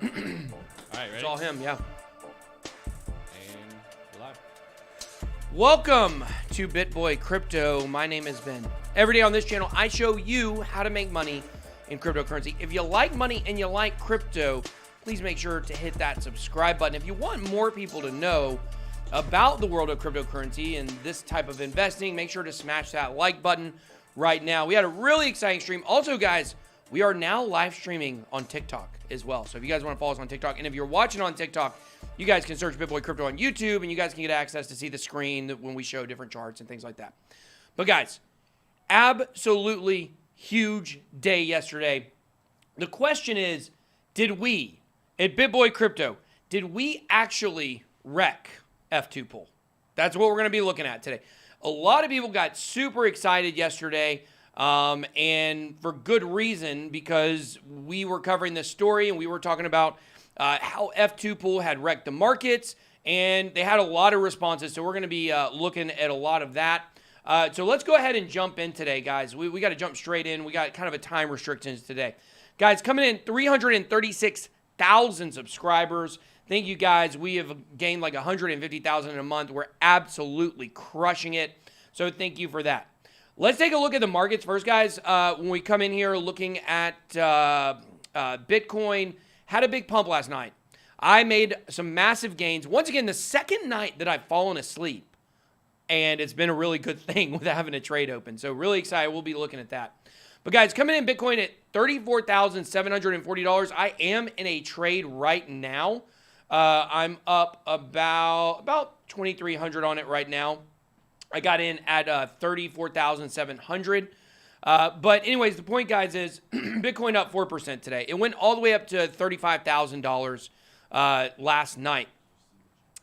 All right, ready? It's all him, yeah. And we're live. Welcome to BitBoy Crypto. My name is Ben. Every day on this channel, I show you how to make money in cryptocurrency. If you like money and you like crypto, please make sure to hit that subscribe button. If you want more people to know about the world of cryptocurrency and this type of investing, make sure to smash that like button right now. We had a really exciting stream. Also, guys, we are now live streaming on TikTok as well. So if you guys want to follow us on TikTok, and if you're watching on TikTok, you guys can search BitBoy Crypto on YouTube, and you guys can get access to see the screen when we show different charts and things like that. But guys, absolutely huge day yesterday. The question is, did we, at BitBoy Crypto, did we actually wreck F2Pool? That's what we're going to be looking at today. A lot of people got super excited yesterday, and for good reason, because we were covering this story and we were talking about how F2Pool had wrecked the markets, and they had a lot of responses. So we're going to be looking at a lot of that. So let's go ahead and jump in today, guys. We got to jump straight in. We got kind of a time restrictions today. Guys, coming in 336,000 subscribers. Thank you, guys. We have gained like 150,000 in a month. We're absolutely crushing it. So thank you for that. Let's take a look at the markets first, guys. When we come in here looking at Bitcoin, had a big pump last night. I made some massive gains. Once again, the second night that I've fallen asleep, and it's been a really good thing with having a trade open. So really excited. We'll be looking at that. But guys, coming in Bitcoin at $34,740. I am in a trade right now. I'm up about 2,300 on it right now. I got in at 34,700. But anyways, the point, guys, is Bitcoin up 4% today. It went all the way up to $35,000 last night.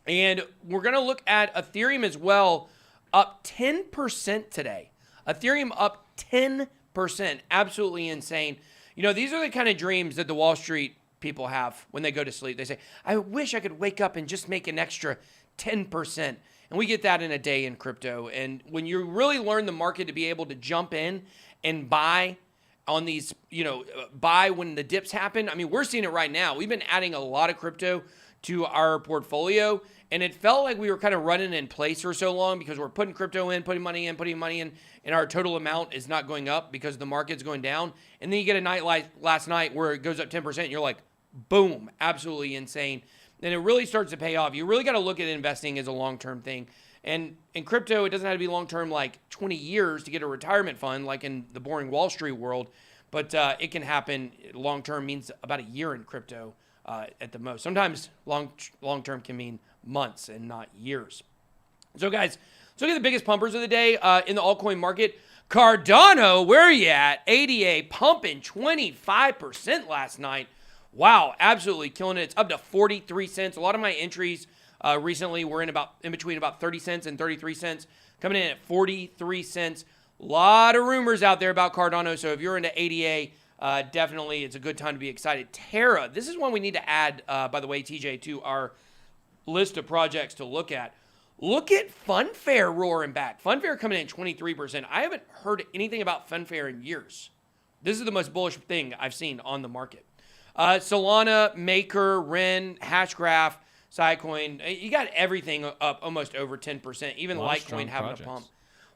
And we're going to look at Ethereum as well, up 10% today. Ethereum up 10%. Absolutely insane. You know, these are the kind of dreams that the Wall Street people have when they go to sleep. They say, I wish I could wake up and just make an extra 10%. And we get that in a day in crypto. And when you really learn the market to be able to jump in and buy on these, buy when the dips happen. I mean, we're seeing it right now. We've been adding a lot of crypto to our portfolio, and it felt like we were kind of running in place for so long because we're putting crypto in, putting money in, and our total amount is not going up because the market's going down. And then you get a night like last night where it goes up 10%, and you're like, boom, absolutely insane. And it really starts to pay off. You really got to look at investing as a long-term thing. And in crypto, it doesn't have to be long-term like 20 years to get a retirement fund like in the boring Wall Street world. But it can happen. Long-term means about a year in crypto at the most. Sometimes long-term can mean months and not years. So guys, let's look at the biggest pumpers of the day in the altcoin market. Cardano, where are you at? ADA pumping 25% last night. Wow, absolutely killing it. It's up to 43 cents. A lot of my entries recently were in between about 30 cents and 33 cents, coming in at 43 cents. A lot of rumors out there about Cardano, so if you're into ADA, definitely it's a good time to be excited. Terra, this is one we need to add, by the way, TJ, to our list of projects to look at. Look at Funfair roaring back. Funfair coming in at 23%. I haven't heard anything about Funfair in years. This is the most bullish thing I've seen on the market. Solana, Maker, Ren, Hashgraph, SkyCoin, you got everything up almost over 10%, even Litecoin having a pump.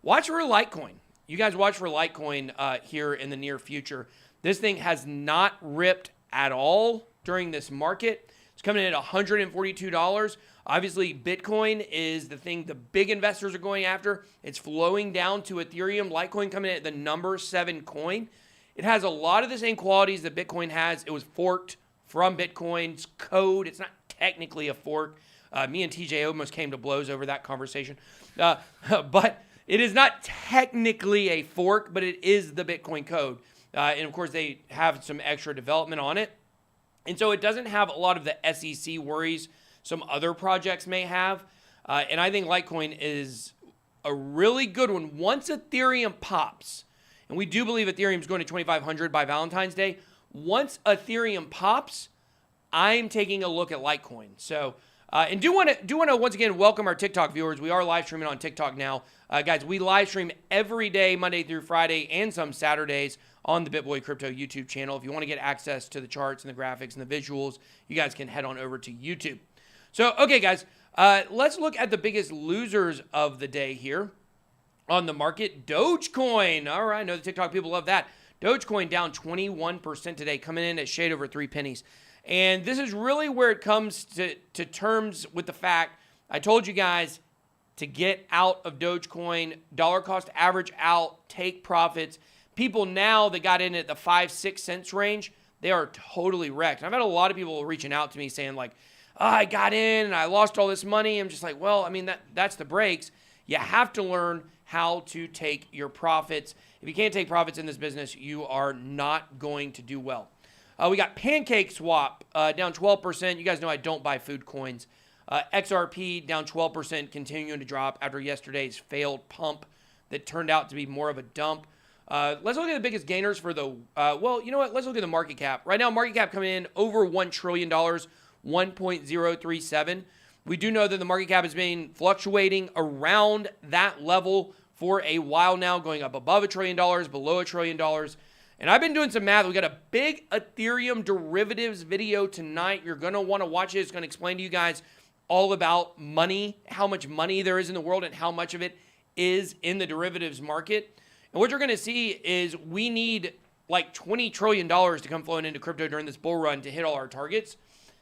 Watch for Litecoin. You guys watch for Litecoin here in the near future. This thing has not ripped at all during this market. It's coming in at $142. Obviously, Bitcoin is the thing the big investors are going after. It's flowing down to Ethereum. Litecoin coming in at the number 7 coin. It has a lot of the same qualities that Bitcoin has. It was forked from Bitcoin's code. It's not technically a fork. Me and TJ almost came to blows over that conversation. But it is not technically a fork, but it is the Bitcoin code. And of course, they have some extra development on it. And so it doesn't have a lot of the SEC worries some other projects may have. And I think Litecoin is a really good one. Once Ethereum pops, and we do believe Ethereum is going to 2,500 by Valentine's Day. Once Ethereum pops, I'm taking a look at Litecoin. So, and do want to once again welcome our TikTok viewers. We are live streaming on TikTok now, guys. We live stream every day, Monday through Friday, and some Saturdays on the BitBoy Crypto YouTube channel. If you want to get access to the charts and the graphics and the visuals, you guys can head on over to YouTube. So, okay, guys, let's look at the biggest losers of the day here on the market. Dogecoin. All right, I know the TikTok people love that. Dogecoin down 21% today, coming in at shade over 3 pennies. And this is really where it comes to terms with the fact, I told you guys to get out of Dogecoin, dollar cost average out, take profits. People now that got in at the 5-6 cents range, they are totally wrecked. And I've had a lot of people reaching out to me saying like, oh, I got in and I lost all this money. I'm just like, well, I mean, that's the breaks. You have to learn how to take your profits. If you can't take profits in this business, you are not going to do well. We got Pancake Swap down 12%. You guys know I don't buy food coins. XRP down 12%, continuing to drop after yesterday's failed pump that turned out to be more of a dump. Let's look at the biggest gainers for the, well, you know what? Let's look at the market cap. Right now, market cap coming in over $1 trillion, 1.037. We do know that the market cap has been fluctuating around that level for a while now, going up above $1 trillion, below $1 trillion. And I've been doing some math. We got a big Ethereum derivatives video tonight. You're going to want to watch it. It's going to explain to you guys all about money, how much money there is in the world and how much of it is in the derivatives market. And what you're going to see is we need like $20 trillion to come flowing into crypto during this bull run to hit all our targets.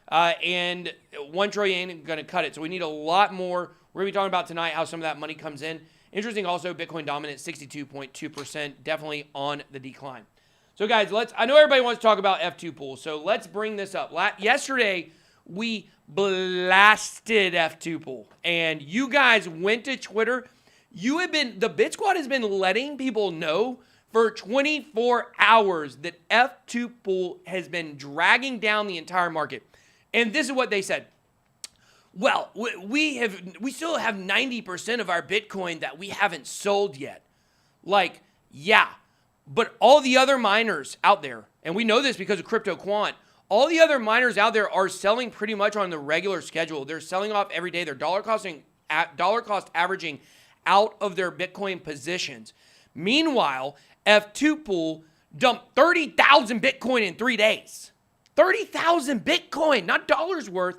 And $1 trillion ain't going to cut it. So we need a lot more. We're going to be talking about tonight how some of that money comes in. Interesting also, Bitcoin dominant, 62.2%, definitely on the decline. So guys, I know everybody wants to talk about F2Pool, so let's bring this up. Yesterday, we blasted F2Pool, and you guys went to Twitter. The BitSquad has been letting people know for 24 hours that F2Pool has been dragging down the entire market. And this is what they said. Well, we still have 90% of our Bitcoin that we haven't sold yet. Like, yeah. But all the other miners out there, and we know this because of Crypto Quant, all the other miners out there are selling pretty much on the regular schedule. They're selling off every day. They're dollar cost averaging out of their Bitcoin positions. Meanwhile, F2Pool dumped 30,000 Bitcoin in 3 days. 30,000 Bitcoin, not dollars worth,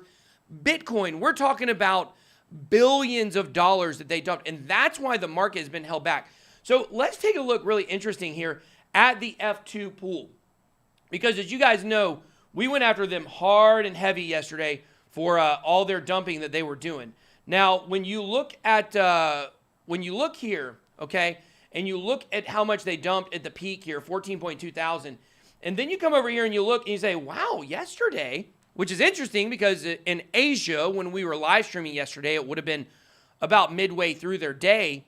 Bitcoin. We're talking about billions of dollars that they dumped, and that's why the market has been held back. So let's take a look really interesting here at the F2Pool. Because as you guys know, we went after them hard and heavy yesterday for all their dumping that they were doing. Now, when you look here, okay, and you look at how much they dumped at the peak here, 14.2 thousand, and then you come over here and you look and you say, wow, yesterday, which is interesting because in Asia, when we were live streaming yesterday, it would have been about midway through their day,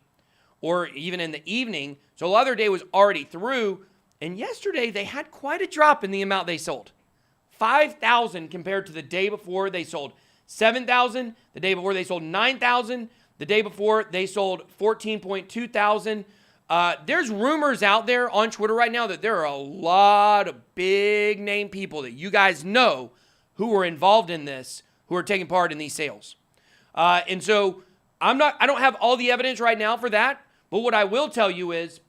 or even in the evening. So a lot of their day was already through. And yesterday, they had quite a drop in the amount they sold. 5,000 compared to the day before they sold 7,000. The day before they sold 9,000. The day before they sold 14.2 thousand. There's rumors out there on Twitter right now that there are a lot of big name people that you guys know who were involved in this, who are taking part in these sales. And so I don't have all the evidence right now for that. But what I will tell you is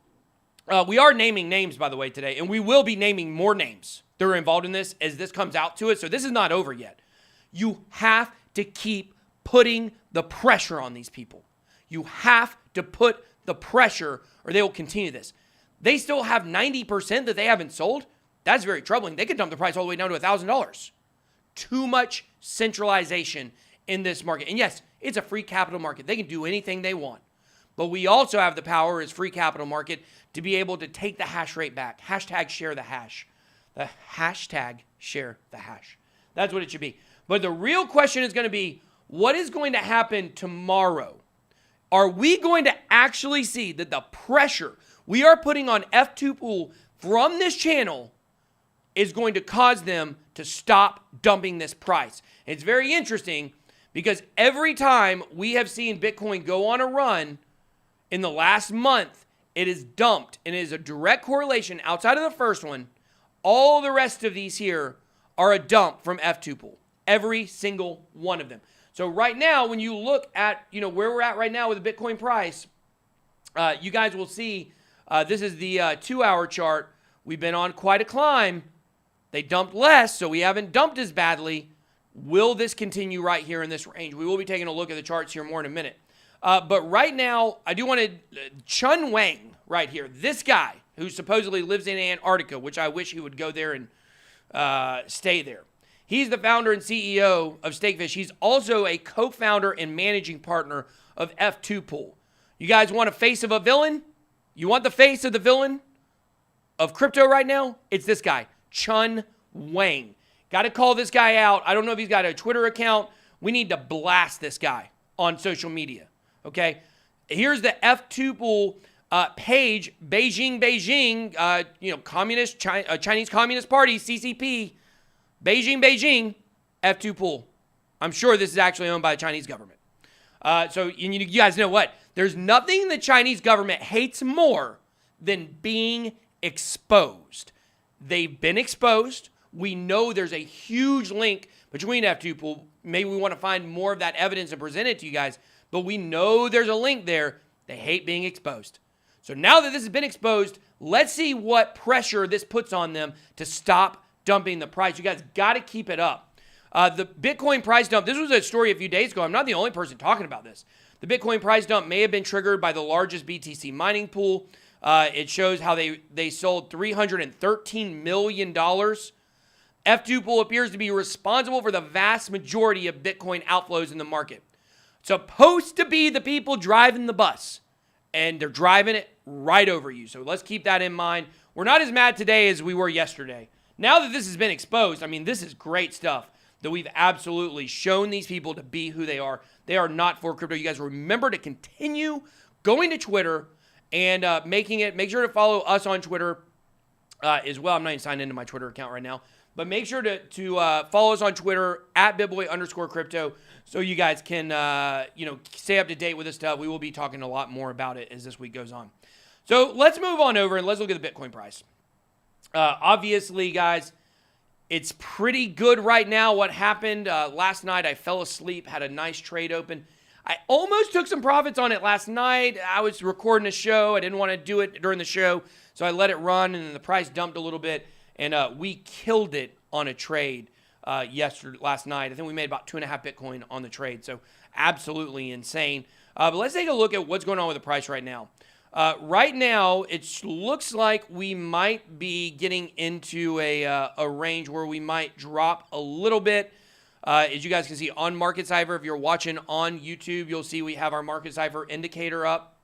we are naming names, by the way, today, and we will be naming more names that are involved in this as this comes out to it. So this is not over yet. You have to keep putting the pressure on these people. You have to put the pressure or they will continue this. They still have 90% that they haven't sold. That's very troubling. They could dump the price all the way down to $1,000. Too much centralization in this market. And yes, it's a free capital market. They can do anything they want. But we also have the power as free capital market to be able to take the hash rate back. Hashtag share the hash. The hashtag share the hash. That's what it should be. But the real question is going to be, what is going to happen tomorrow? Are we going to actually see that the pressure we are putting on F2Pool from this channel is going to cause them to stop dumping this price? It's very interesting because every time we have seen Bitcoin go on a run in the last month, it is dumped, and it is a direct correlation outside of the first one. All the rest of these here are a dump from F2Pool. Every single one of them. So right now, when you look at where we're at right now with the Bitcoin price, you guys will see this is the 2-hour chart. We've been on quite a climb. They dumped less, so we haven't dumped as badly. Will this continue right here in this range? We will be taking a look at the charts here more in a minute. But right now, I do want to, Chun Wang right here, this guy who supposedly lives in Antarctica, which I wish he would go there and stay there. He's the founder and CEO of Stakefish. He's also a co-founder and managing partner of F2Pool. You guys want a face of a villain? You want the face of the villain of crypto right now? It's this guy, Chun Wang. Got to call this guy out. I don't know if he's got a Twitter account. We need to blast this guy on social media, okay? Here's the F2Pool page, Beijing, Chinese Communist Party, CCP, Beijing, F2Pool. I'm sure this is actually owned by the Chinese government. So you guys know what? There's nothing the Chinese government hates more than being exposed. They've been exposed. We know there's a huge link between F2Pool. Maybe we want to find more of that evidence and present it to you guys, but we know there's a link there. They hate being exposed. So now that this has been exposed, let's see what pressure this puts on them to stop dumping the price. You guys got to keep it up. The Bitcoin price dump, this was a story a few days ago. I'm not the only person talking about this. The Bitcoin price dump may have been triggered by the largest BTC mining pool. It shows how they sold $313 million. F2Pool appears to be responsible for the vast majority of Bitcoin outflows in the market. Supposed to be the people driving the bus, and they're driving it right over you. So let's keep that in mind. We're not as mad today as we were yesterday. Now that this has been exposed, I mean, this is great stuff that we've absolutely shown these people to be who they are. They are not for crypto. You guys remember to continue going to Twitter and make sure to follow us on Twitter as well. I'm not even signed into my Twitter account right now. But make sure to follow us on Twitter at BitBoy_crypto so you guys can stay up to date with this stuff. We will be talking a lot more about it as this week goes on. So let's move on over and let's look at the Bitcoin price. Obviously, guys, it's pretty good right now. What happened last night, I fell asleep, had a nice trade open. I almost took some profits on it last night. I was recording a show. I didn't want to do it during the show, so I let it run, and then the price dumped a little bit. And we killed it on a trade last night. I think we made about 2.5 Bitcoin on the trade. So absolutely insane. But let's take a look at what's going on with the price right now. Right now, it looks like we might be getting into a range where we might drop a little bit. As you guys can see on Market Cipher, if you're watching on YouTube, you'll see we have our Market Cipher indicator up.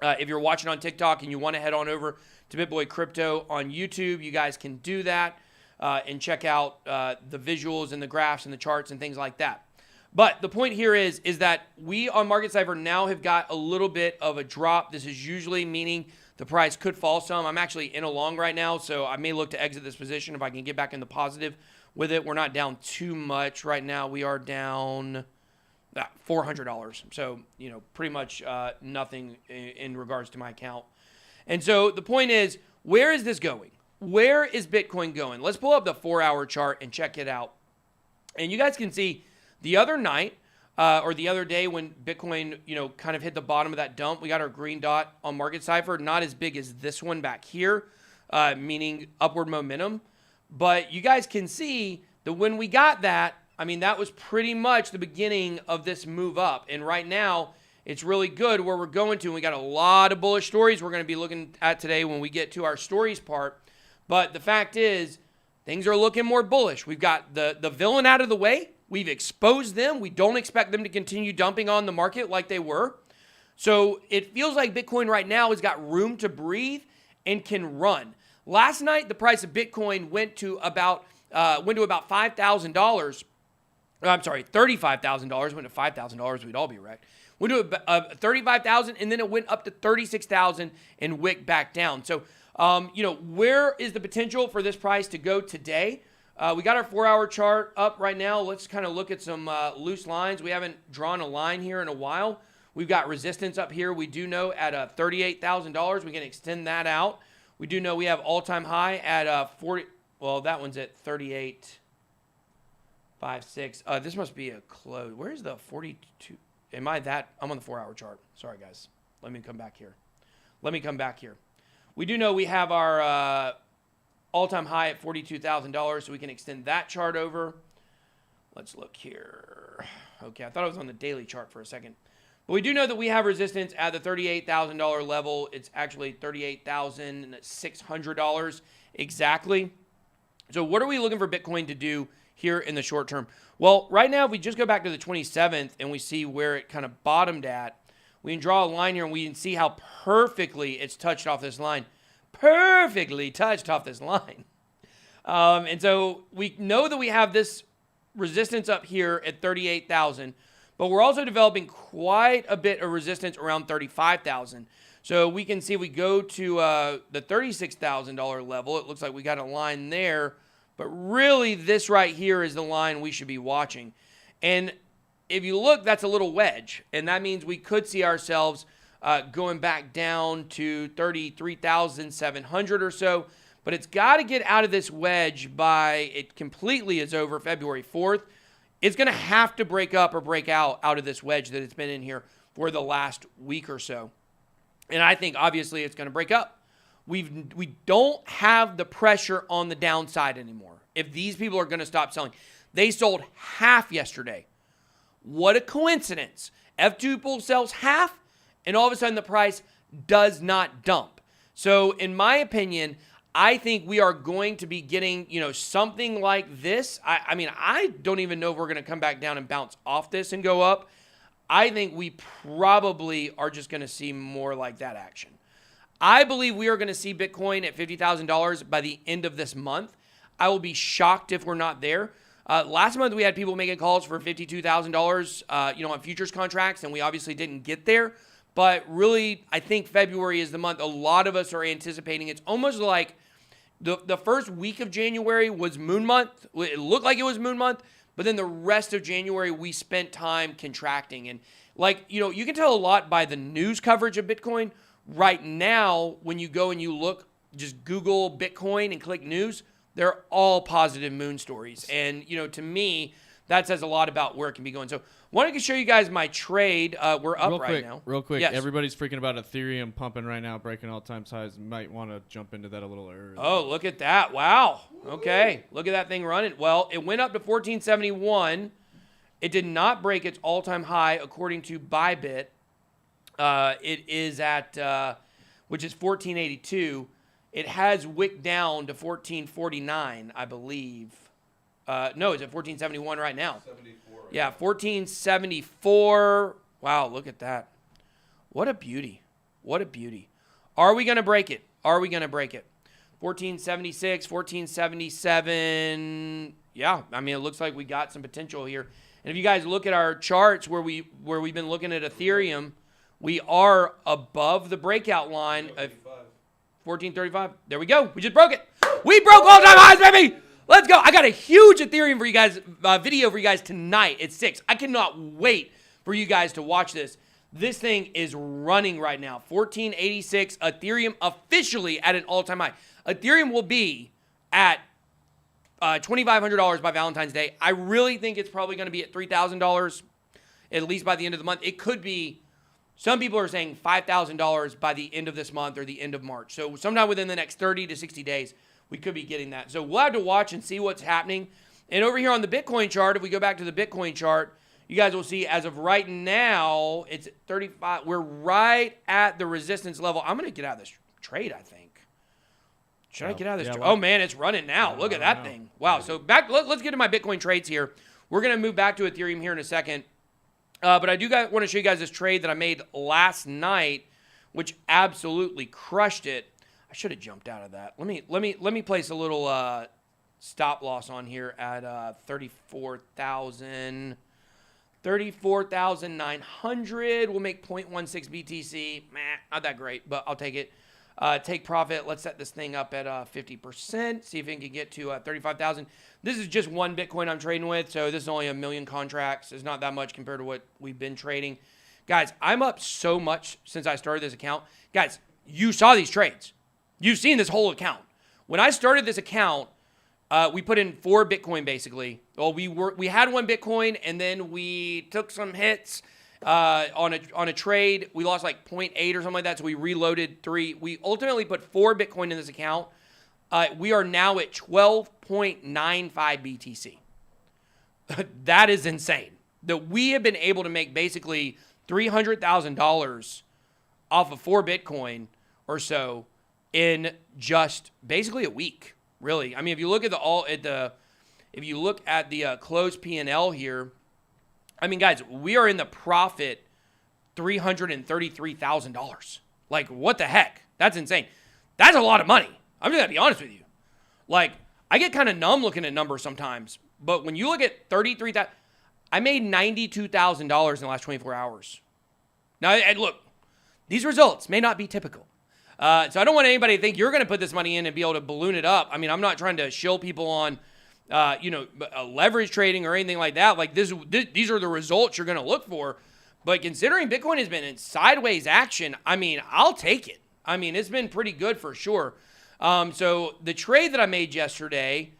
If you're watching on TikTok and you want to head on over to BitBoy Crypto on YouTube, you guys can do that and check out the visuals and the graphs and the charts and things like that. But the point here is that we on Market Cipher now have got a little bit of a drop. This is usually meaning the price could fall some. I'm actually in a long right now, so I may look to exit this position if I can get back in the positive with it. We're not down too much right now. We are down $400. So, pretty much nothing in regards to my account. And so the point is, where is this going? Where is Bitcoin going? Let's pull up the 4-hour chart and check it out. And you guys can see the other night or the other day when Bitcoin, kind of hit the bottom of that dump, we got our green dot on Market Cipher, not as big as this one back here, meaning upward momentum. But you guys can see that when we got that, that was pretty much the beginning of this move up. And right now, it's really good where we're going to. And we got a lot of bullish stories we're going to be looking at today when we get to our stories part. But the fact is, things are looking more bullish. We've got the villain out of the way. We've exposed them. We don't expect them to continue dumping on the market like they were. So it feels like Bitcoin right now has got room to breathe and can run. Last night, the price of Bitcoin went to about $5,000. I'm sorry, $35,000. Went to $5,000. We'd all be wrecked. Went to $35,000, and then it went up to $36,000 and wicked back down. So, where is the potential for this price to go today? We got our 4-hour chart up right now. Let's kind of look at some loose lines. We haven't drawn a line here in a while. We've got resistance up here. We do know at $38,000. We can extend that out. We do know we have all-time high at 40. Well, that one's at 38.56. This must be a close. Where's the 42? I'm on the 4-hour chart. Sorry, guys. Let me come back here. We do know we have our all-time high at $42,000, so we can extend that chart over. Let's look here. Okay, I thought it was on the daily chart for a second. But we do know that we have resistance at the $38,000 level. It's actually $38,600 exactly. So what are we looking for Bitcoin to do here in the short term? Well, right now, if we just go back to the 27th and we see where it kind of bottomed at, we can draw a line here and we can see how perfectly it's touched off this line. Perfectly touched off this line. And so we know that we have this resistance up here at 38,000, but we're also developing quite a bit of resistance around 35,000. So we can see if we go to the $36,000 level, it looks like we got a line there, but really this right here is the line we should be watching. And if you look, that's a little wedge, and that means we could see ourselves going back down to 33,700 or so, but it's got to get out of this wedge by it completely is over February 4th. It's going to have to break up or break out of this wedge that it's been in here for the last week or so. And I think, obviously, it's going to break up. We don't have the pressure on the downside anymore. If these people are going to stop selling. They sold half yesterday. What a coincidence. F2Pool sells half, and all of a sudden the price does not dump. So, in my opinion, I think we are going to be getting, something like this. I mean, I don't even know if we're going to come back down and bounce off this and go up. I think we probably are just going to see more like that action. I believe we are going to see Bitcoin at $50,000 by the end of this month. I will be shocked if we're not there. Last month, we had people making calls for $52,000, on futures contracts, and we obviously didn't get there. But really, I think February is the month a lot of us are anticipating. It's almost like the first week of January was Moon Month. It looked like it was Moon Month, but then the rest of January, we spent time contracting. And you can tell a lot by the news coverage of Bitcoin. Right now, when you go and you look, just Google Bitcoin and click news, they're all positive moon stories. And, to me, that says a lot about where it can be going. So wanted to show you guys my trade. We're up now. Real quick. Yes. Everybody's freaking about Ethereum pumping right now, breaking all-time highs. Might want to jump into that a little early. Oh, look at that. Wow. Okay. Look at that thing running. Well, it went up to 1471. It did not break its all-time high according to ByBit. It is at, which is 1482. It has wicked down to 1449, I believe. No, it's at 1471 right now. 74. Right? Yeah, 1474. Wow, look at that. What a beauty. What a beauty. Are we going to break it? Are we going to break it? 1476, 1477. Yeah, I mean, it looks like we got some potential here. And if you guys look at our charts where we've been looking at Ethereum, we are above the breakout line of 1435. There we go. We just broke it. We broke all-time highs, baby. Let's go. I got a huge Ethereum for you guys, video for you guys tonight at 6. I cannot wait for you guys to watch this. This thing is running right now. 1486, Ethereum officially at an all-time high. Ethereum will be at $2,500 by Valentine's Day. I really think it's probably going to be at $3,000 at least by the end of the month. It could be, some people are saying $5,000 by the end of this month or the end of March. So sometime within the next 30 to 60 days, we could be getting that. So we'll have to watch and see what's happening. And over here on the Bitcoin chart, if we go back to the Bitcoin chart, you guys will see as of right now, it's at 35. We're right at the resistance level. I'm going to get out of this trade, I think. Should I get out of this trade? Oh, man, it's running now. Look at that thing. Wow. So back. Let's get to my Bitcoin trades here. We're going to move back to Ethereum here in a second. But I do want to show you guys this trade that I made last night, which absolutely crushed it. I should have jumped out of that. Let me place a little stop loss on here at 34,000. 34,900. We'll make 0.16 BTC. Not that great, but I'll take it. Take profit. Let's set this thing up at 50%. See if it can get to 35,000. This is just one Bitcoin I'm trading with, so this is only 1 million contracts. It's not that much compared to what we've been trading. Guys, I'm up so much since I started this account. Guys, you saw these trades. You've seen this whole account. When I started this account, we put in 4 Bitcoin basically. Well, we had 1 Bitcoin, and then we took some hits on a trade. We lost like 0.8 or something like that, so we reloaded 3. We ultimately put 4 Bitcoin in this account. We are now at 12.95 BTC. That is insane. That we have been able to make basically $300,000 off of 4 Bitcoin or so in just basically a week. Really, I mean, if you look at the closed P&L here, I mean, guys, we are in the profit $333,000. Like, what the heck? That's insane. That's a lot of money. I'm just gonna be honest with you. Like, I get kind of numb looking at numbers sometimes, but when you look at 33,000, I made $92,000 in the last 24 hours. Now, and look, these results may not be typical. So I don't want anybody to think you're going to put this money in and be able to balloon it up. I mean, I'm not trying to shill people on, leverage trading or anything like that. Like these are the results you're going to look for. But considering Bitcoin has been in sideways action, I mean, I'll take it. I mean, it's been pretty good for sure. So the trade that I made yesterday,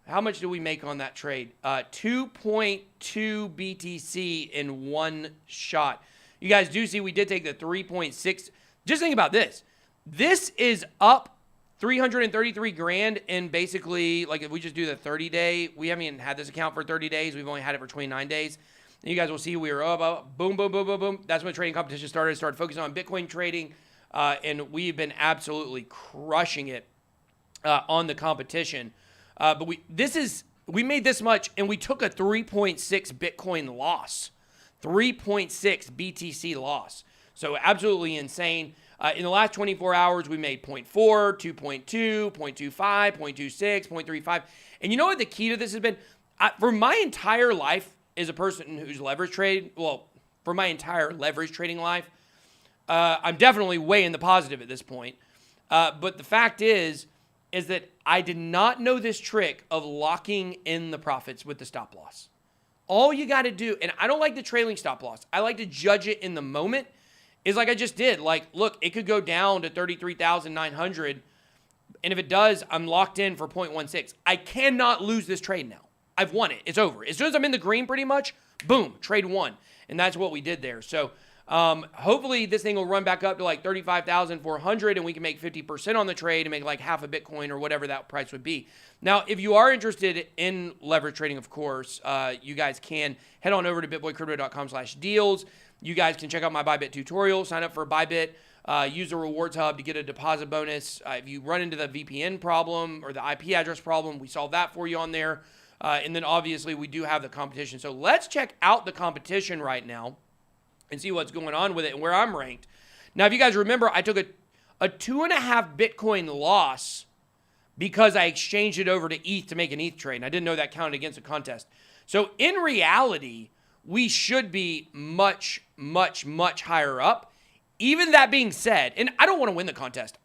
how much did we make on that trade? 2.2 BTC in one shot. You guys do see we did take the 3.6. Just think about this. This is up 333 grand in basically, like if we just do the 30-day, we haven't even had this account for 30 days. We've only had it for 29 days. And you guys will see we were up, boom, boom, boom, boom, boom. That's when trading competition started. Started focusing on Bitcoin trading, and we've been absolutely crushing it on the competition. But we made this much, and we took a 3.6 Bitcoin loss, 3.6 BTC loss. So absolutely insane. In the last 24 hours, we made 0.4, 2.2, 0.25, 0.26, 0.35. And you know what the key to this has been? For my entire life as a person who's leverage trade, for my entire leverage trading life, I'm definitely way in the positive at this point. But the fact is that I did not know this trick of locking in the profits with the stop loss. All you got to do, and I don't like the trailing stop loss. I like to judge it in the moment. Is like I just did. Like, look, it could go down to 33,900. And if it does, I'm locked in for 0.16. I cannot lose this trade now. I've won it. It's over. As soon as I'm in the green pretty much, boom, trade won. And that's what we did there. So hopefully this thing will run back up to like 35,400 and we can make 50% on the trade and make like half a Bitcoin or whatever that price would be. Now, if you are interested in leverage trading, of course, you guys can head on over to bitboycrypto.com/deals. You guys can check out my ByBit tutorial, sign up for ByBit, use the rewards hub to get a deposit bonus. If you run into the VPN problem or the IP address problem, we solve that for you on there. And then obviously we do have the competition. So let's check out the competition right now and see what's going on with it and where I'm ranked. Now, if you guys remember, I took a 2.5 Bitcoin loss because I exchanged it over to ETH to make an ETH trade. And I didn't know that counted against a contest. So in reality, we should be much, much, much higher up. Even that being said, and I don't want to win the contest.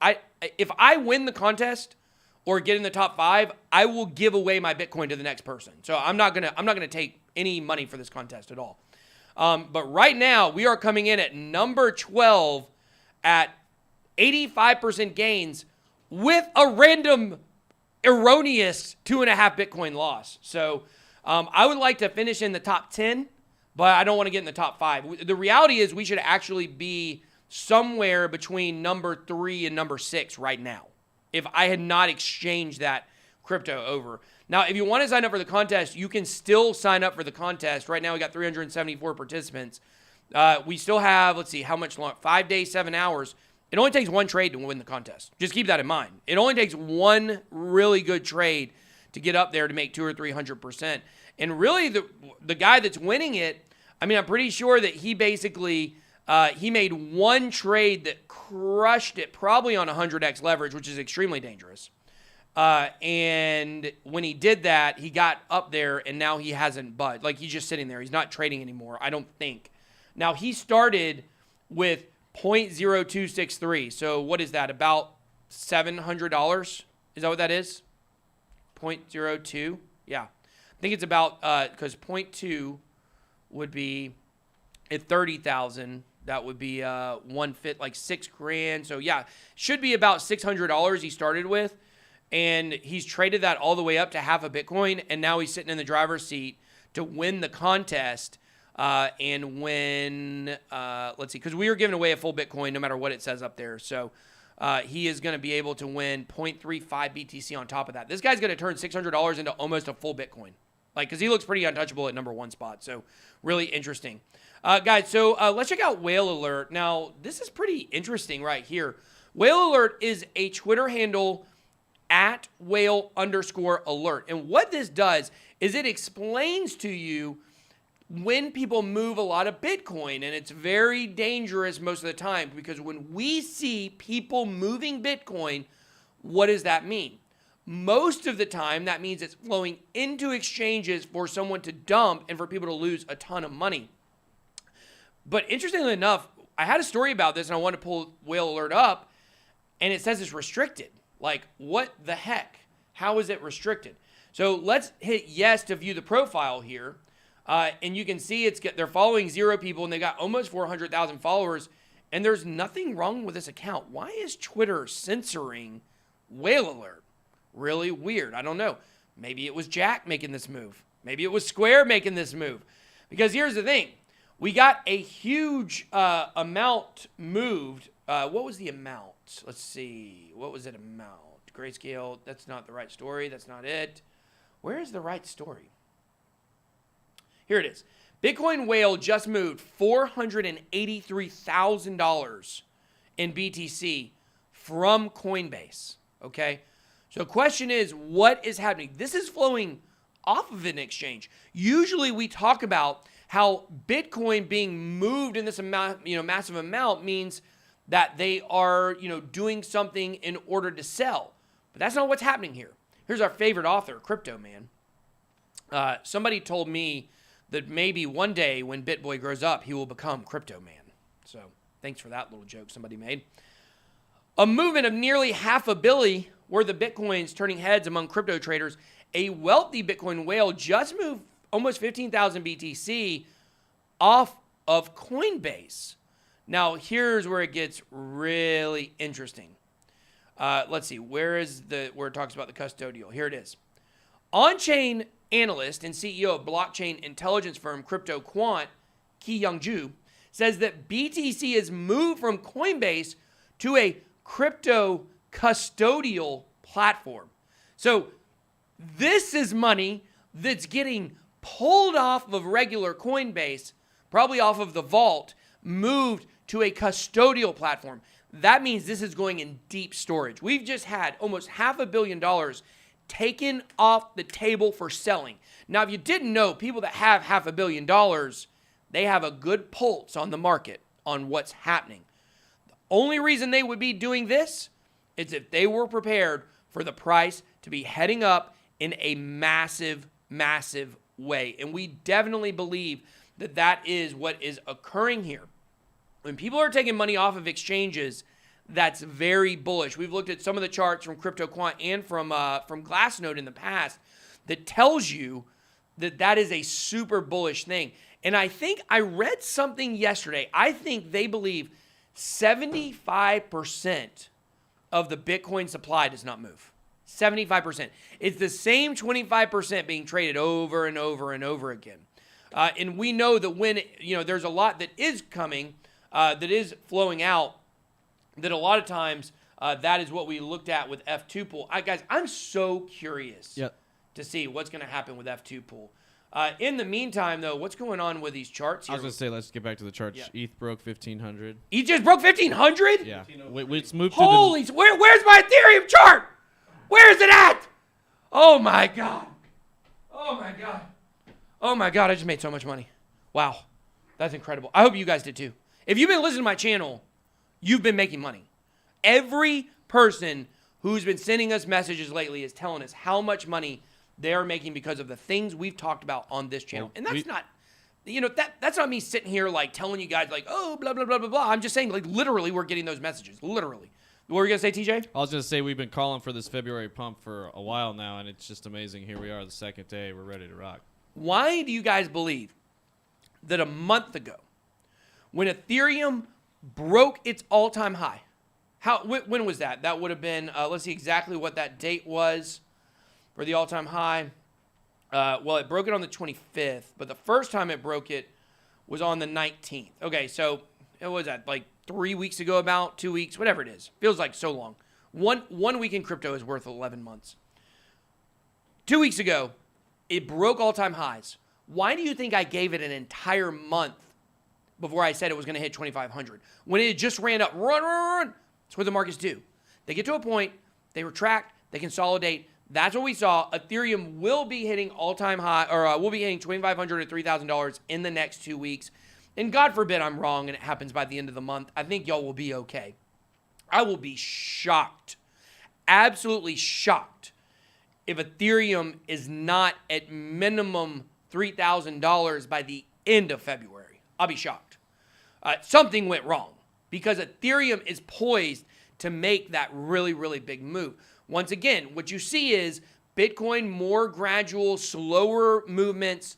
If I win the contest or get in the top 5, I will give away my Bitcoin to the next person. So I'm not gonna take any money for this contest at all. But right now we are coming in at number 12 at 85% gains with a random erroneous 2.5 Bitcoin loss. So I would like to finish in the top 10. But I don't want to get in the top 5. The reality is we should actually be somewhere between number 3 and number 6 right now if I had not exchanged that crypto over. Now, if you want to sign up for the contest, you can still sign up for the contest. Right now, we got 374 participants. We still have, let's see, how much long? 5 days, 7 hours. It only takes one trade to win the contest. Just keep that in mind. It only takes one really good trade to get up there to make 200 or 300%. And really, the guy that's winning it, I mean, I'm pretty sure that he basically, he made one trade that crushed it probably on 100x leverage, which is extremely dangerous. And when he did that, he got up there and now he hasn't budged. Like, he's just sitting there. He's not trading anymore, I don't think. Now, he started with 0.0263. So what is that? About $700? Is that what that is? 0.02? Yeah. I think it's about, because 0.2 would be at 30,000. That would be like $6,000. So yeah, should be about $600 he started with, and he's traded that all the way up to half a Bitcoin, and now he's sitting in the driver's seat to win the contest. And win, let's see, because we are giving away a full Bitcoin no matter what it says up there. So he is going to be able to win 0.35 BTC on top of that. This guy's going to turn $600 into almost a full Bitcoin. Because he looks pretty untouchable at number 1 spot. So, really interesting. Guys, so let's check out Whale Alert. Now, this is pretty interesting right here. Whale Alert is a Twitter handle at whale_alert. And what this does is it explains to you when people move a lot of Bitcoin. And it's very dangerous most of the time, because when we see people moving Bitcoin, what does that mean? Most of the time, that means it's flowing into exchanges for someone to dump and for people to lose a ton of money. But interestingly enough, I had a story about this, and I wanted to pull Whale Alert up, and it says it's restricted. Like, what the heck? How is it restricted? So let's hit yes to view the profile here. And you can see they're following 0 people, and they got almost 400,000 followers, and there's nothing wrong with this account. Why is Twitter censoring Whale Alert? Really weird. I don't know. Maybe it was Jack making this move. Maybe it was Square making this move. Because here's the thing. We got a huge amount moved. What was the amount? Let's see. What was it amount? Grayscale. That's not the right story. That's not it. Where is the right story? Here it is. Bitcoin Whale just moved $483,000 in BTC from Coinbase. Okay? So the question is, what is happening? This is flowing off of an exchange. Usually we talk about how Bitcoin being moved in this amount, massive amount, means that they are, doing something in order to sell. But that's not what's happening here. Here's our favorite author, Crypto Man. Somebody told me that maybe one day when BitBoy grows up, he will become Crypto Man. So thanks for that little joke somebody made. A movement of nearly $500 million worth of Bitcoins turning heads among crypto traders. A wealthy Bitcoin whale just moved almost 15,000 BTC off of Coinbase. Now, here's where it gets really interesting. Let's see. Where it talks about the custodial? Here it is. On-chain analyst and CEO of blockchain intelligence firm CryptoQuant, Ki-Young Ju, says that BTC has moved from Coinbase to a crypto custodial platform. So this is money that's getting pulled off of regular Coinbase, probably off of the vault, moved to a custodial platform. That means this is going in deep storage. We've just had almost $500 million taken off the table for selling. Now, if you didn't know, people that have $500 million, they have a good pulse on the market on what's happening. The only reason they would be doing this is if they were prepared for the price to be heading up in a massive, massive way. And we definitely believe that that is what is occurring here. When people are taking money off of exchanges, that's very bullish. We've looked at some of the charts from CryptoQuant and from Glassnode in the past that tells you that that is a super bullish thing. And I think I read something yesterday. I think they believe 75% of the Bitcoin supply does not move. 75%. It's the same 25% being traded over and over and over again. And we know that when, there's a lot that is coming, that is flowing out, that a lot of times that is what we looked at with F2Pool. Guys, I'm so curious to see what's going to happen with F2Pool. In the meantime, though, what's going on with these charts here? I was going to say, let's get back to the charts. Yeah. ETH broke 1,500. ETH just broke 1,500? Yeah. It's moved Holy, where's my Ethereum chart? Where is it at? Oh, my God. Oh, my God. Oh, my God, I just made so much money. Wow. That's incredible. I hope you guys did, too. If you've been listening to my channel, you've been making money. Every person who's been sending us messages lately is telling us how much money they're making because of the things we've talked about on this channel. And that's not, that's not me sitting here like telling you guys like, oh, blah, blah, blah, blah, blah. I'm just saying like literally we're getting those messages. Literally. What were you going to say, TJ? I was going to say we've been calling for this February pump for a while now, and it's just amazing. Here we are the second day. We're ready to rock. Why do you guys believe that a month ago when Ethereum broke its all-time high, when was that? That would have been, let's see exactly what that date was for the all-time high. Well, it broke it on the 25th, but the first time it broke it was on the 19th. Okay, so it was at like 3 weeks ago, about 2 weeks, whatever it is. Feels like so long. One week in crypto is worth 11 months. 2 weeks ago, it broke all-time highs. Why do you think I gave it an entire month before I said it was going to hit 2,500? When it just ran up, run. That's what the markets do. They get to a point, they retract, they consolidate. That's what we saw. Ethereum will be hitting all-time high, or will be hitting $2,500 to $3,000 in the next 2 weeks. And God forbid I'm wrong and it happens by the end of the month. I think y'all will be okay. I will be shocked, absolutely shocked, if Ethereum is not at minimum $3,000 by the end of February. I'll be shocked. Something went wrong because Ethereum is poised to make that really, really big move. Once again, what you see is Bitcoin, more gradual, slower movements.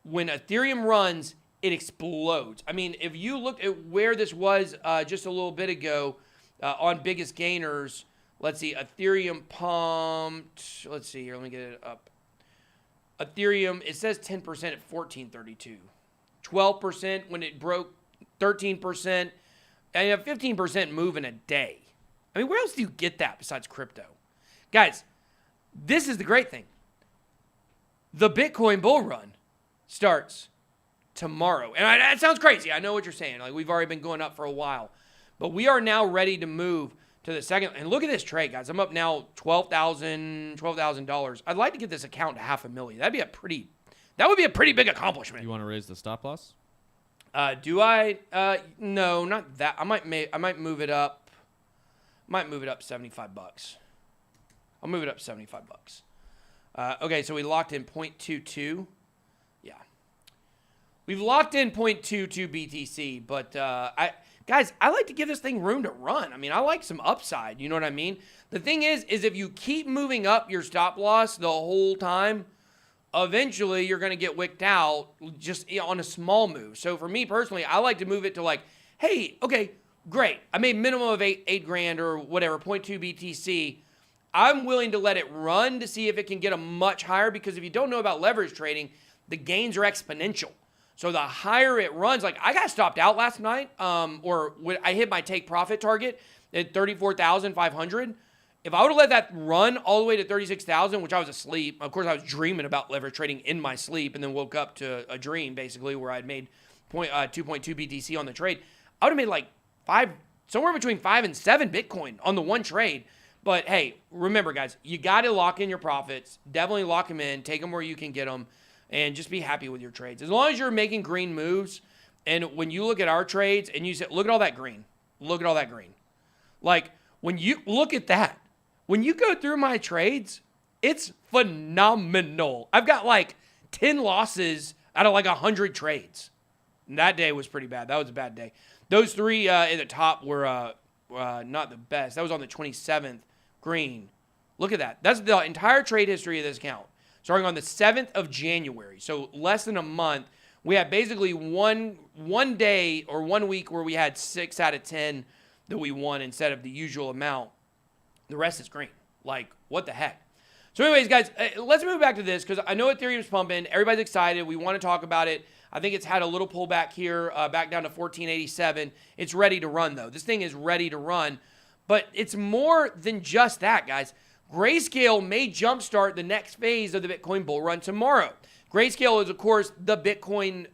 When Ethereum runs, it explodes. I mean, if you look at where this was just a little bit ago on biggest gainers, let's see, Ethereum pumped. Let's see here. Let me get it up. Ethereum, it says 10% at 1432. 12% when it broke, 13%, and a 15% move in a day. I mean, where else do you get that besides crypto? Guys, this is the great thing. The Bitcoin bull run starts tomorrow. And that sounds crazy. I know what you're saying. Like, we've already been going up for a while. But we are now ready to move to the second. And look at this trade, guys. I'm up now $12,000. I'd like to get this account to $500,000. That would be a pretty big accomplishment. You want to raise the stop loss? Do I? No, not that. I might move it up. Might move it up $75. I'll move it up $75. Okay, so we locked in 0.22. Yeah. We've locked in 0.22 BTC, but guys, I like to give this thing room to run. I mean, I like some upside, you know what I mean? The thing is if you keep moving up your stop loss the whole time, eventually you're going to get wicked out just on a small move. So for me personally, I like to move it to like, hey, okay, great. I made minimum of eight grand or whatever, 0.2 BTC. I'm willing to let it run to see if it can get a much higher, because if you don't know about leverage trading, the gains are exponential. So the higher it runs, like I got stopped out last night, or when I hit my take profit target at 34,500. If I would have let that run all the way to 36,000, which I was asleep, of course I was dreaming about leverage trading in my sleep, and then woke up to a dream basically where I'd made 2.2 BTC on the trade. I would have made like somewhere between 5 and 7 Bitcoin on the one trade. But hey, remember guys, you got to lock in your profits. Definitely lock them in. Take them where you can get them, and just be happy with your trades. As long as you're making green moves, and when you look at our trades and you say, look at all that green. Look at all that green. Like when you look at that, when you go through my trades, it's phenomenal. I've got like 10 losses out of like 100 trades. And that day was pretty bad. That was a bad day. Those three at the top were not the best. That was on the 27th green. Look at that. That's the entire trade history of this account. Starting on the 7th of January. So less than a month. We had basically one day or 1 week where we had 6 out of 10 that we won instead of the usual amount. The rest is green. Like, what the heck? So anyways, guys, let's move back to this because I know Ethereum's pumping. Everybody's excited. We want to talk about it. I think it's had a little pullback here, back down to 1487. It's ready to run, though. This thing is ready to run. But it's more than just that, guys. Grayscale may jumpstart the next phase of the Bitcoin bull run tomorrow. Grayscale is, of course, the Bitcoin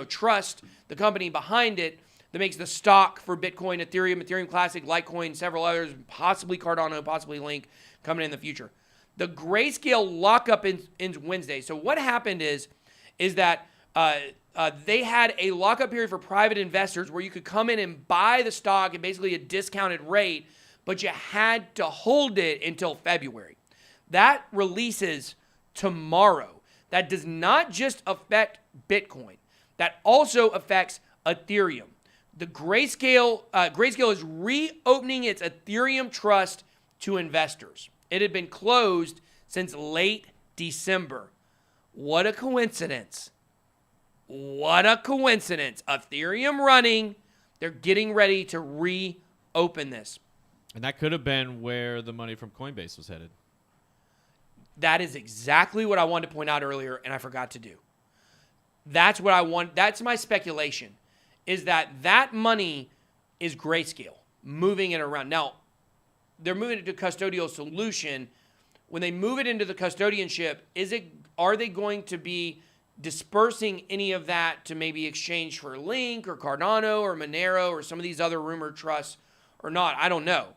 trust, the company behind it that makes the stock for Bitcoin, Ethereum, Ethereum Classic, Litecoin, several others, possibly Cardano, possibly Link, coming in the future. The Grayscale lockup in Wednesday. So what happened is that they had a lockup period for private investors where you could come in and buy the stock at basically a discounted rate, but you had to hold it until February. That releases tomorrow. That does not just affect Bitcoin. That also affects Ethereum. The Grayscale is reopening its Ethereum trust to investors. It had been closed since late December. What a coincidence. What a coincidence. Ethereum running. They're getting ready to reopen this. And that could have been where the money from Coinbase was headed. That is exactly what I wanted to point out earlier, and I forgot to do. That's what I want. That's my speculation, is that money is Grayscale, moving it around. Now, they're moving it to custodial solution. When they move it into the custodianship, are they going to be dispersing any of that to maybe exchange for Link or Cardano or Monero or some of these other rumored trusts or not? I don't know.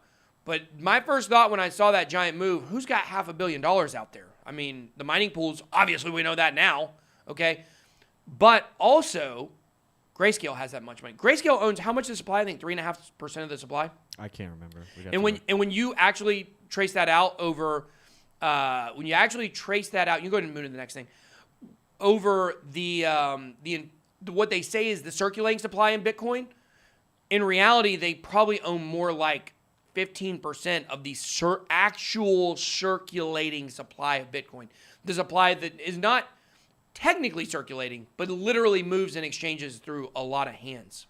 But my first thought when I saw that giant move, who's got $500 million out there? I mean, the mining pools, obviously we know that now, okay? But also, Grayscale has that much money. Grayscale owns how much of the supply? I think 3.5% of the supply. I can't remember. When you actually trace that out over, you go ahead and move to the next thing. Over what they say is the circulating supply in Bitcoin, in reality, they probably own more like 15% of the actual circulating supply of Bitcoin. The supply that is not technically circulating, but literally moves and exchanges through a lot of hands.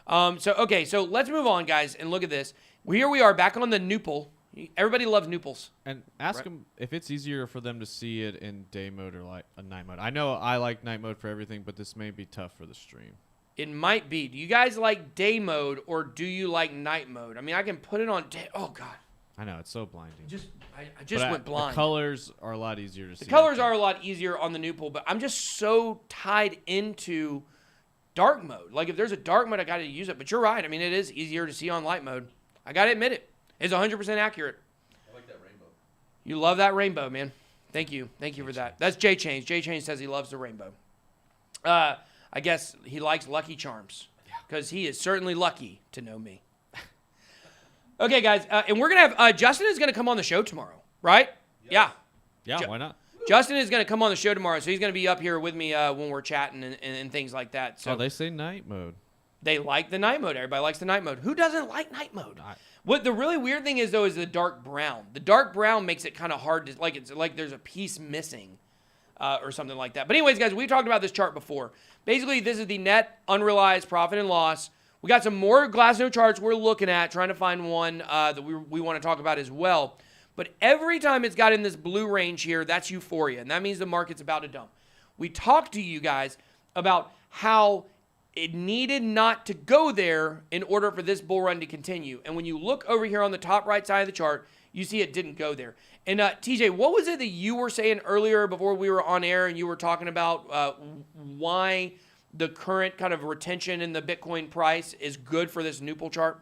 So let's move on, guys, and look at this. Here we are back on the Nupal. Everybody loves Nupals. And ask them if it's easier for them to see it in day mode or like a night mode. I know I like night mode for everything, but this may be tough for the stream. It might be. Do you guys like day mode or do you like night mode? I mean, I can put it on day. Oh, God. I know. It's so blinding. I just went blind. The colors are a lot easier to see. The colors are a lot easier on the Nupal, but I'm just so tied into dark mode. Like, if there's a dark mode, I got to use it. But you're right. I mean, it is easier to see on light mode. I got to admit it. It's 100% accurate. I like that rainbow. You love that rainbow, man. Thank you. Thank you for that. That's J Change. J Change says he loves the rainbow. I guess he likes Lucky Charms because he is certainly lucky to know me. Okay, guys. And we're going to have Justin is going to come on the show tomorrow, right? Yes. Yeah. Yeah, why not? Justin is going to come on the show tomorrow, so he's going to be up here with me when we're chatting and things like that. So they say night mode. They like the night mode. Everybody likes the night mode. Who doesn't like night mode? What the really weird thing is, though, is the dark brown. The dark brown makes it kind of hard to, like, it's like there's a piece missing or something like that. But anyways, guys, we've talked about this chart before. Basically, this is the net unrealized profit and loss. We got some more Glassnode charts we're looking at, trying to find one that we want to talk about as well. But every time it's got in this blue range here, that's euphoria, and that means the market's about to dump. We talked to you guys about how it needed not to go there in order for this bull run to continue. And when you look over here on the top right side of the chart, you see it didn't go there. And TJ, what was it that you were saying earlier before we were on air and you were talking about why the current kind of retention in the Bitcoin price is good for this Nupal chart?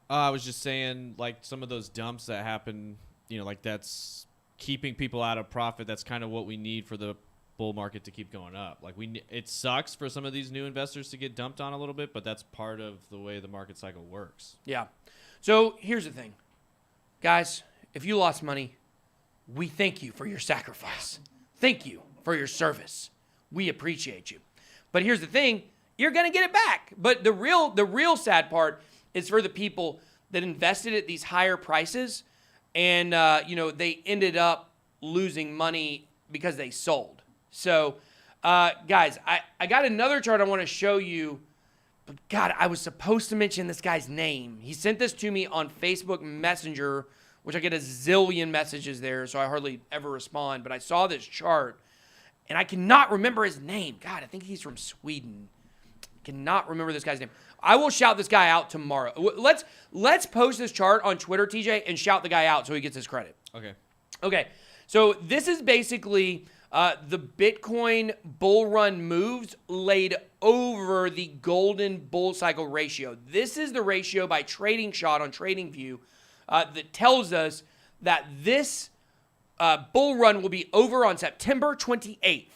I was just saying, like, some of those dumps that happen, like that's keeping people out of profit. That's kind of what we need for the bull market to keep going up. Like, it sucks for some of these new investors to get dumped on a little bit, but that's part of the way the market cycle works. Yeah. So here's the thing, guys. If you lost money, we thank you for your sacrifice. Thank you for your service. We appreciate you. But here's the thing, you're going to get it back. But the real sad part is for the people that invested at these higher prices and they ended up losing money because they sold. So, guys, I got another chart I want to show you. But, God, I was supposed to mention this guy's name. He sent this to me on Facebook Messenger, which I get a zillion messages there, so I hardly ever respond. But I saw this chart, and I cannot remember his name. God, I think he's from Sweden. Cannot remember this guy's name. I will shout this guy out tomorrow. Let's post this chart on Twitter, TJ, and shout the guy out so he gets his credit. Okay. So this is basically the Bitcoin bull run moves laid over the golden bull cycle ratio. This is the ratio by Trading Shot on TradingView that tells us that this bull run will be over on September 28th,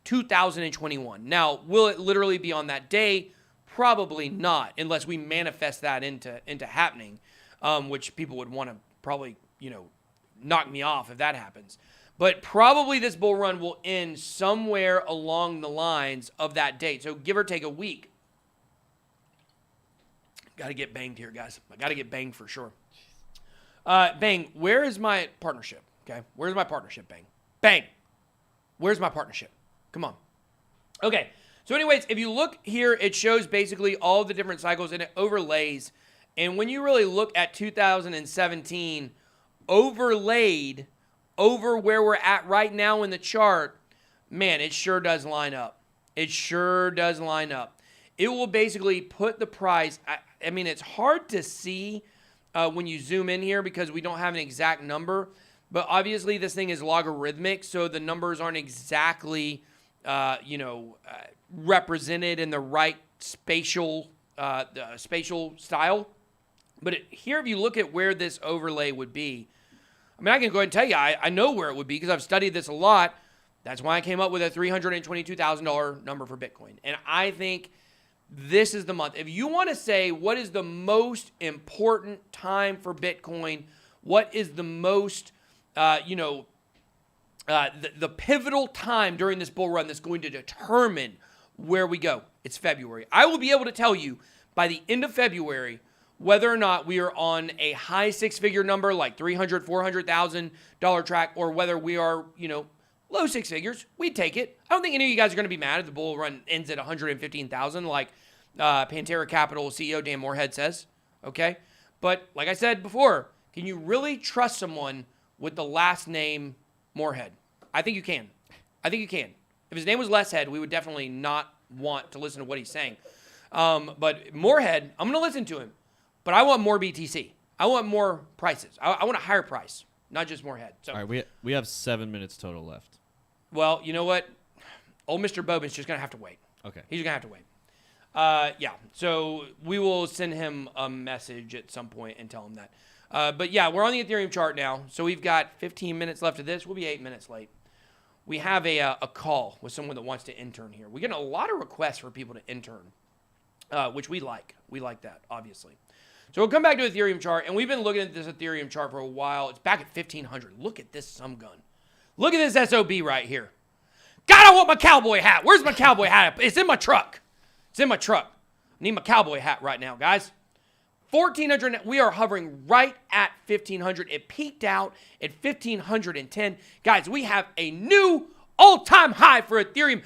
2021. Now, will it literally be on that day? Probably not, unless we manifest that into happening, which people would want to probably, knock me off if that happens. But probably this bull run will end somewhere along the lines of that date. So give or take a week. Got to get banged here, guys. I got to get banged for sure. Bang, where is my partnership? Okay, where's my partnership, Bang? Bang, where's my partnership? Come on. Okay, so anyways, if you look here, it shows basically all the different cycles and it overlays. And when you really look at 2017 overlaid over where we're at right now in the chart, man, it sure does line up. It sure does line up. it will basically put the price. I mean, it's hard to see when you zoom in here because we don't have an exact number. But obviously, this thing is logarithmic, so the numbers aren't exactly, represented in the right spatial style. But here, if you look at where this overlay would be, I mean, I can go ahead and tell you, I know where it would be because I've studied this a lot. That's why I came up with a $322,000 number for Bitcoin. And I think this is the month. If you want to say what is the most important time for Bitcoin, what is the most, the pivotal time during this bull run that's going to determine where we go, it's February. I will be able to tell you by the end of February whether or not we are on a high six-figure number like $300,000, $400,000 track, or whether we are, low six figures. We'd take it. I don't think any of you guys are going to be mad if the bull run ends at 115,000 like Pantera Capital CEO Dan Morehead says, okay? But like I said before, can you really trust someone with the last name Morehead? I think you can. I think you can. If his name was Lesshead, we would definitely not want to listen to what he's saying. But Morehead, I'm going to listen to him. But I want more BTC. I want more prices. I want a higher price, not just more head. So, all right, we have 7 minutes total left. Well, you know what? Old Mr. Bobin's just going to have to wait. Okay. He's going to have to wait. Yeah, so we will send him a message at some point and tell him that. But yeah, we're on the Ethereum chart now. So we've got 15 minutes left of this. We'll be 8 minutes late. We have a call with someone that wants to intern here. We get a lot of requests for people to intern, which we like. We like that, obviously. So we'll come back to Ethereum chart, and we've been looking at this Ethereum chart for a while. It's back at 1,500. Look at this sum gun. Look at this SOB right here. God, I want my cowboy hat. Where's my cowboy hat? It's in my truck. It's in my truck. I need my cowboy hat right now, guys. 1,400. We are hovering right at 1,500. It peaked out at 1,510. Guys, we have a new all-time high for Ethereum.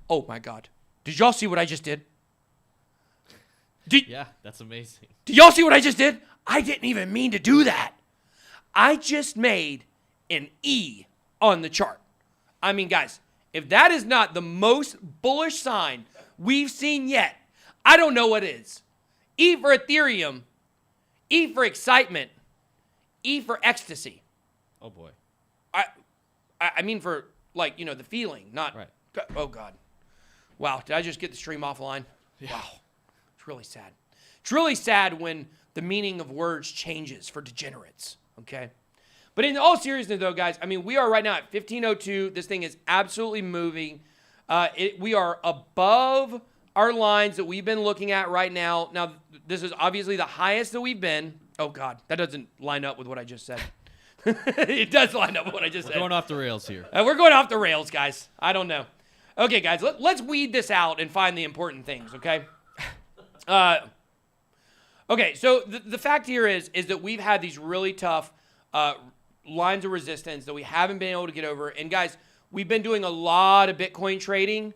Oh, my God. Did y'all see what I just did? Yeah, that's amazing. Did y'all see what I just did? I didn't even mean to do that. I just made an E on the chart. I mean, guys, if that is not the most bullish sign we've seen yet, I don't know what is. E for Ethereum, E for excitement, E for ecstasy. Oh, boy. I mean for, like, the feeling, not... Right. Oh, God. Wow, did I just get the stream offline? Yeah. Wow. Really sad. It's really sad when the meaning of words changes for degenerates, okay? But in all seriousness, though, guys, I mean, we are right now at 1,502. This thing is absolutely moving. We are above our lines that we've been looking at right now. Now, this is obviously the highest that we've been. Oh, God, that doesn't line up with what I just said. It does line up with what I just said. We're going off the rails here. We're going off the rails, guys. I don't know. Okay, guys, let's weed this out and find the important things, okay? Okay, so the fact here is that we've had these really tough lines of resistance that we haven't been able to get over. And guys, we've been doing a lot of Bitcoin trading.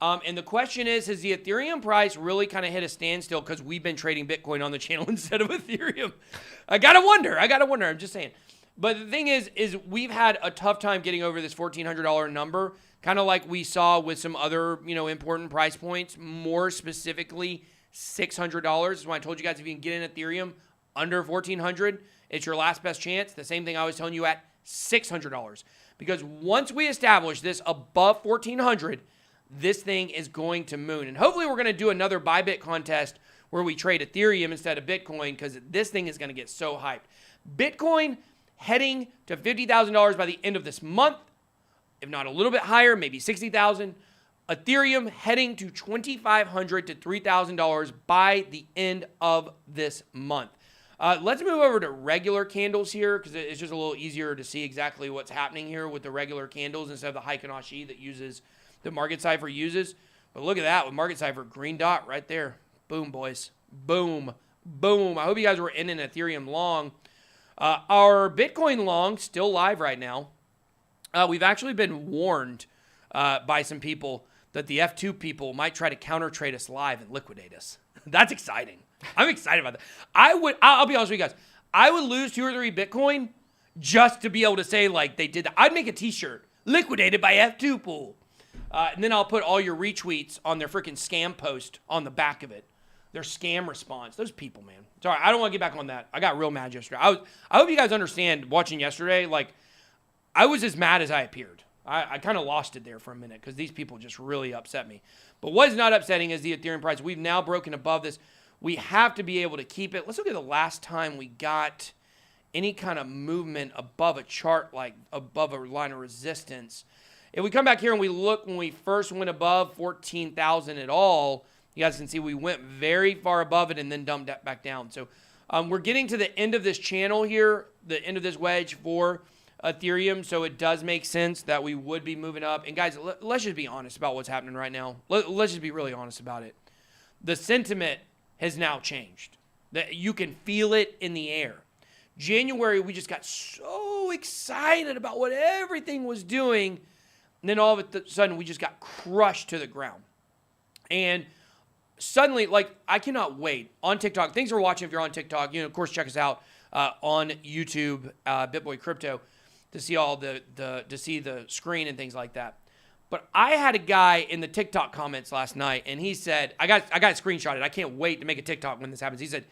And the question is, has the Ethereum price really kind of hit a standstill because we've been trading Bitcoin on the channel instead of Ethereum? I gotta wonder. I'm just saying. But the thing is we've had a tough time getting over this $1,400 number, kind of like we saw with some other, important price points, more specifically $600. That's why I told you guys if you can get in Ethereum under $1,400, it's your last best chance. The same thing I was telling you at $600. Because once we establish this above $1,400, this thing is going to moon. And hopefully we're going to do another ByBit contest where we trade Ethereum instead of Bitcoin because this thing is going to get so hyped. Bitcoin heading to $50,000 by the end of this month, if not a little bit higher, maybe $60,000. Ethereum heading to $2,500 to $3,000 by the end of this month. Let's move over to regular candles here because it's just a little easier to see exactly what's happening here with the regular candles instead of the Heiken Ashi that Market Cipher uses. But look at that with Market Cipher, green dot right there. Boom, boys. Boom. Boom. I hope you guys were in an Ethereum long. Our Bitcoin long still live right now. We've actually been warned by some people that the F2 people might try to counter trade us live and liquidate us. That's exciting. I'm excited about that. I'll be honest with you guys. I would lose 2 or 3 Bitcoin just to be able to say like they did that. I'd make a t-shirt liquidated by F2Pool. And then I'll put all your retweets on their freaking scam post on the back of it. Their scam response. Those people, man. Sorry, I don't want to get back on that. I got real mad yesterday. I hope you guys understand watching yesterday. Like, I was as mad as I appeared. I kind of lost it there for a minute because these people just really upset me. But what is not upsetting is the Ethereum price. We've now broken above this. We have to be able to keep it. Let's look at the last time we got any kind of movement above a chart, like above a line of resistance. If we come back here and we look when we first went above 14,000 at all, you guys can see we went very far above it and then dumped that back down. So we're getting to the end of this channel here, the end of this wedge for Ethereum, so it does make sense that we would be moving up. And guys, let's just be honest about what's happening right now. Let's just be really honest about it. The sentiment has now changed. That you can feel it in the air. January, we just got so excited about what everything was doing, and then all of a sudden, we just got crushed to the ground. And suddenly, like, I cannot wait. On TikTok, thanks for watching if you're on TikTok. You know, of course, check us out on YouTube, BitBoy Crypto, to see all to see the screen and things like that. But I had a guy in the TikTok comments last night, and he said, I got screenshotted. I can't wait to make a TikTok when this happens. He said,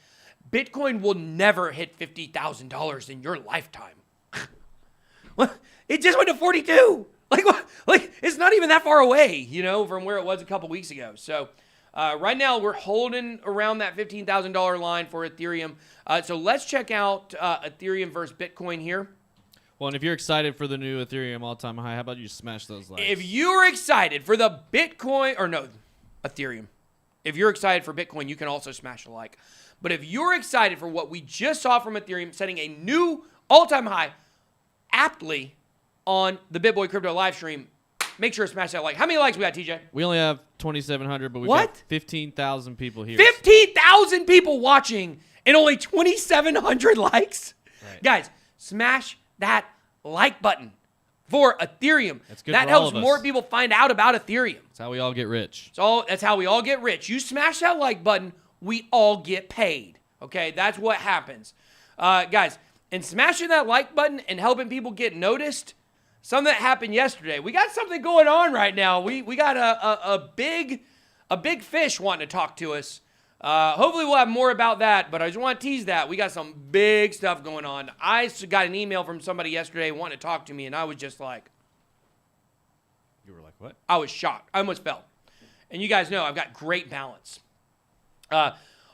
Bitcoin will never hit $50,000 in your lifetime. Well, it just went to 42. Like, what? Like, it's not even that far away, you know, from where it was a couple weeks ago. So right now we're holding around that $15,000 line for Ethereum. So let's check out Ethereum versus Bitcoin here. Well, and if you're excited for the new Ethereum all-time high, how about you smash those likes? If you're excited for the Bitcoin, or no, Ethereum. If you're excited for Bitcoin, you can also smash a like. But if you're excited for what we just saw from Ethereum, setting a new all-time high, aptly on the BitBoy Crypto live stream, make sure to smash that like. How many likes we got, TJ? We only have 2,700, but we've What? got 15,000 people here. 15,000 people watching and only 2,700 likes? Right. Guys, smash that like button for Ethereum. That's good that for all helps of us. more people find out about Ethereum. That's how we all get rich. So that's how we all get rich. You smash that like button, we all get paid. Okay, that's what happens. Guys, and smashing that like button and helping people get noticed, something that happened yesterday. We got something going on right now. We got a big fish wanting to talk to us. Hopefully we'll have more about that, but I just want to tease that. We got some big stuff going on. I got an email from somebody yesterday wanting to talk to me, and I was just like... You were like, what? I was shocked. I almost fell. And you guys know I've got great balance.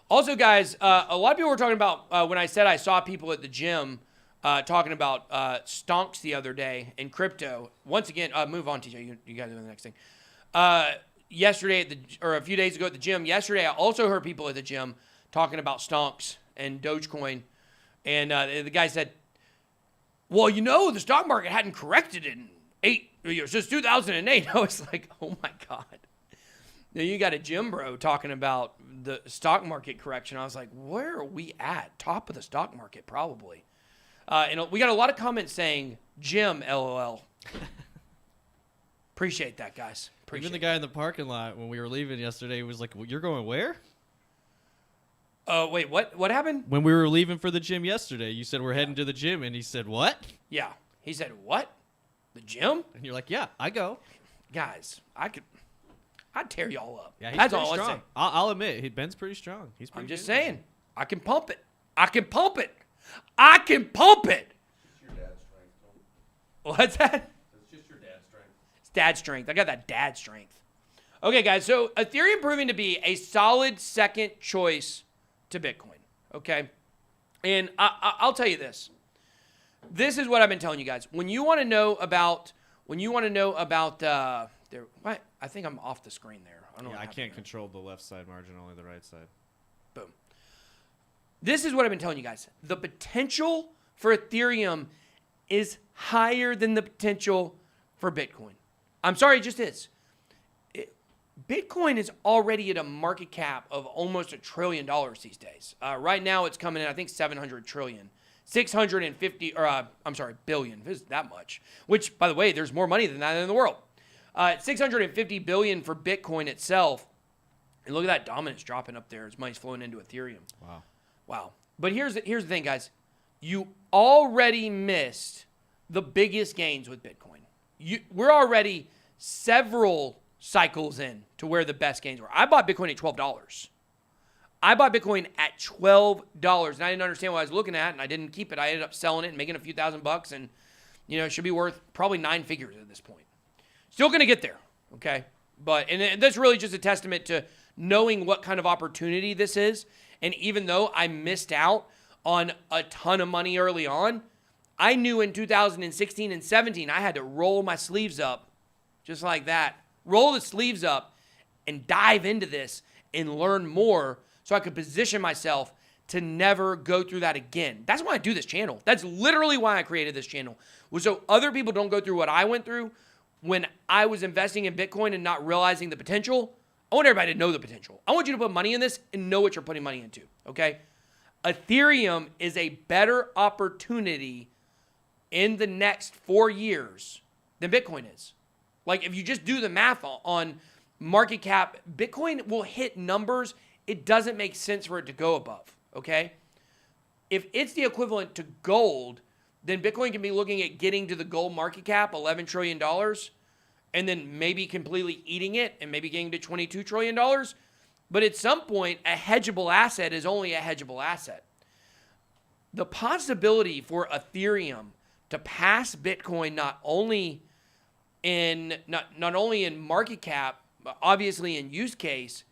Also, guys, a lot of people were talking about when I said I saw people at the gym talking about stonks the other day in crypto. Once again, move on, TJ. You guys do the next thing. Yesterday, or a few days ago at the gym, yesterday I also heard people at the gym talking about stonks and Dogecoin. And the guy said, well, you know, the stock market hadn't corrected in since 2008. I was like, oh, my God. Now you got a gym bro talking about the stock market correction. I was like, where are we at? Top of the stock market, probably. And we got a lot of comments saying, Jim, LOL. Appreciate that, guys. Even the guy in the parking lot when we were leaving yesterday was like, well, you're going where? Wait, what happened? When we were leaving for the gym yesterday, you said we're heading to the gym, and he said, what? Yeah. He said, what? The gym? And you're like, yeah, I go. Guys, I'd tear y'all up. Yeah, he's That's pretty all strong. I'm saying. I'll admit, Ben's pretty strong. He's pretty I'm just good. saying, I can pump it. I can pump it. I can pump it. It's your dad's strength. What's that? It's just your dad's strength. It's dad strength. I got that dad strength. Okay, guys, so Ethereum proving to be a solid second choice to Bitcoin, okay? And I'll tell you this. This is what I've been telling you guys. When you want to know about what? I think I'm off the screen there. I can't control the left side margin, only the right side. Boom. This is what I've been telling you guys. The potential for Ethereum is higher than the potential for Bitcoin. I'm sorry, it just is. Bitcoin is already at a market cap of almost $1 trillion these days. Right now, it's coming in, I think, 700 trillion. 650, billion. If it's that much. Which, by the way, there's more money than that in the world. 650 billion for Bitcoin itself. And look at that dominance dropping up there as money's flowing into Ethereum. Wow. But here's the thing, guys. You already missed the biggest gains with Bitcoin. We're already several cycles in to where the best gains were. I bought Bitcoin at $12. I bought Bitcoin at $12, and I didn't understand what I was looking at, and I didn't keep it. I ended up selling it and making a few $1,000, and it should be worth probably 9 figures at this point. Still going to get there, okay? And that's really just a testament to knowing what kind of opportunity this is. And even though I missed out on a ton of money early on, I knew in 2016 and 17 I had to roll my sleeves up just like that. Roll the sleeves up and dive into this and learn more so I could position myself to never go through that again. That's why I do this channel. That's literally why I created this channel, was so other people don't go through what I went through when I was investing in Bitcoin and not realizing the potential. I want everybody to know the potential. I want you to put money in this and know what you're putting money into, okay? Ethereum is a better opportunity in the next 4 years than Bitcoin is. Like, if you just do the math on market cap, Bitcoin will hit numbers it doesn't make sense for it to go above, okay? If it's the equivalent to gold, then Bitcoin can be looking at getting to the gold market cap, $11 trillion, and then maybe completely eating it and maybe getting to $22 trillion. But at some point, a hedgeable asset is only a hedgeable asset. The possibility for Ethereum to pass Bitcoin not only in market cap, but obviously in use case,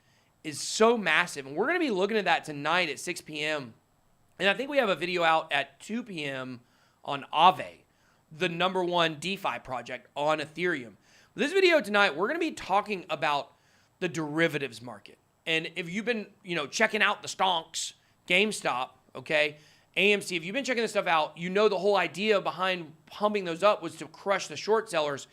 is so massive. And we're going to be looking at that tonight at 6 p.m. And I think we have a video out at 2 p.m. on Aave, the #1 DeFi project on Ethereum. This video tonight, we're going to be talking about the derivatives market. And if you've been, checking out the stonks, GameStop, okay, AMC, if you've been checking this stuff out, the whole idea behind pumping those up was to crush the short sellers.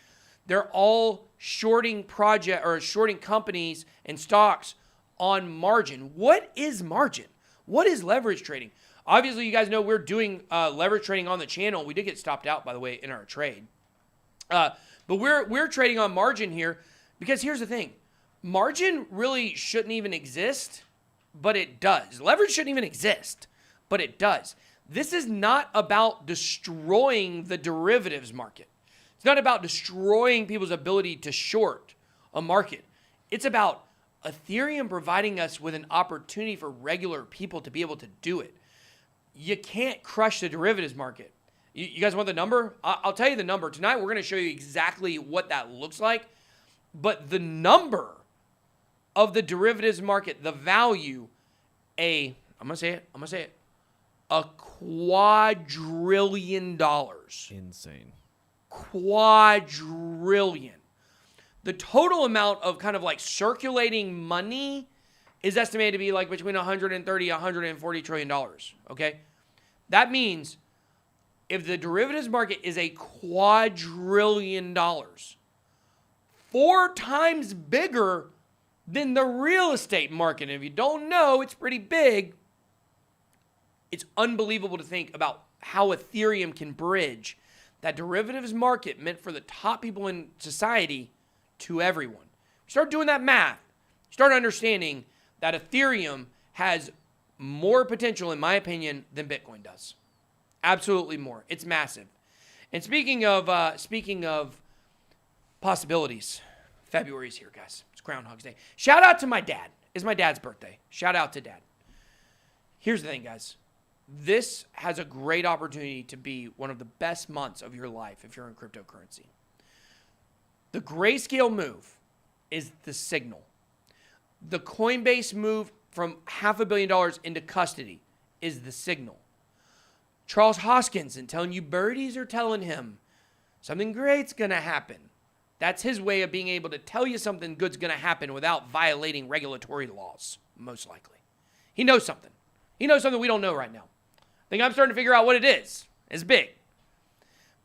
They're all shorting companies and stocks on margin. What is margin? What is leverage trading? Obviously, you guys know we're doing leverage trading on the channel. We did get stopped out, by the way, in our trade. But we're trading on margin here because here's the thing. Margin really shouldn't even exist, but it does. Leverage shouldn't even exist, but it does. This is not about destroying the derivatives market. It's not about destroying people's ability to short a market. It's about Ethereum providing us with an opportunity for regular people to be able to do it. You can't crush the derivatives market. You guys want the number? I'll tell you the number. Tonight, we're going to show you exactly what that looks like. But the number of the derivatives market, the value, I'm going to say it, $2 quadrillion. Insane. Quadrillion. The total amount of kind of like circulating money is estimated to be like between $130, $140 trillion. Okay? That means if the derivatives market is $2 quadrillion, 4 times bigger than the real estate market. And if you don't know, it's pretty big. It's unbelievable to think about how Ethereum can bridge that derivatives market meant for the top people in society to everyone. Start doing that math. Start understanding that Ethereum has more potential, in my opinion, than Bitcoin does. Absolutely more. It's massive. And speaking of possibilities, February's here, guys. It's Groundhog's Day. Shout out to my dad. It's my dad's birthday. Shout out to dad. Here's the thing, guys. This has a great opportunity to be one of the best months of your life if you're in cryptocurrency. The grayscale move is the signal. The Coinbase move from $500 million into custody is the signal. Charles Hoskinson telling you birdies are telling him something great's going to happen. That's his way of being able to tell you something good's going to happen without violating regulatory laws, most likely. He knows something. He knows something we don't know right now. I think I'm starting to figure out what it is. It's big.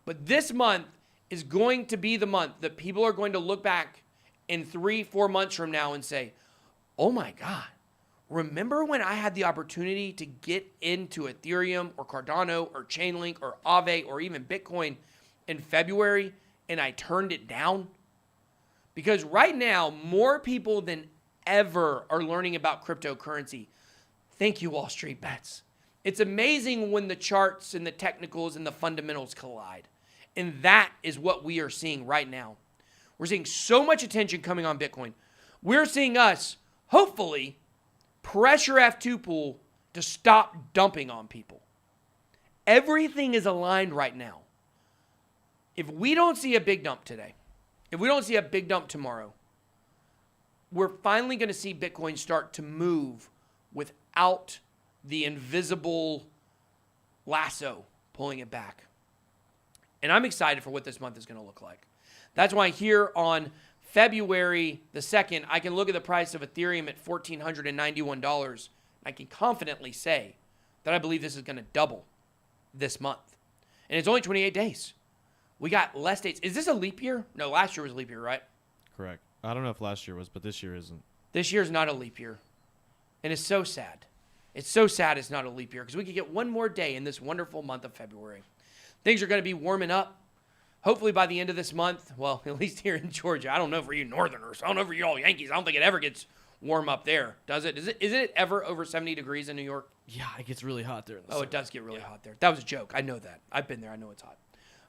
But this month is going to be the month that people are going to look back in 3-4 months from now and say, oh my God, remember when I had the opportunity to get into Ethereum or Cardano or Chainlink or Aave or even Bitcoin in February and I turned it down? Because right now, more people than ever are learning about cryptocurrency. Thank you, Wall Street Bets. It's amazing when the charts and the technicals and the fundamentals collide. And that is what we are seeing right now. We're seeing so much attention coming on Bitcoin. We're seeing us, hopefully, pressure F2Pool to stop dumping on people. Everything is aligned right now. If we don't see a big dump today, if we don't see a big dump tomorrow, we're finally going to see Bitcoin start to move without the invisible lasso pulling it back. And I'm excited for what this month is going to look like. That's why here on February the 2nd, I can look at the price of Ethereum at $1,491. I can confidently say that I believe this is going to double this month. And it's only 28 days. We got less days. Is this a leap year? No, last year was a leap year, right? Correct. I don't know if last year was, but this year isn't. This year's not a leap year. And it's so sad. It's so sad it's not a leap year because we could get one more day in this wonderful month of February. Things are going to be warming up. Hopefully by the end of this month, well, at least here in Georgia. I don't know for you Northerners. I don't know for you all Yankees. I don't think it ever gets warm up there. Does it? Is it ever over 70 degrees in New York? Yeah, it gets really hot there. Oh, it does get really hot there. That was a joke. I know that. I've been there. I know it's hot.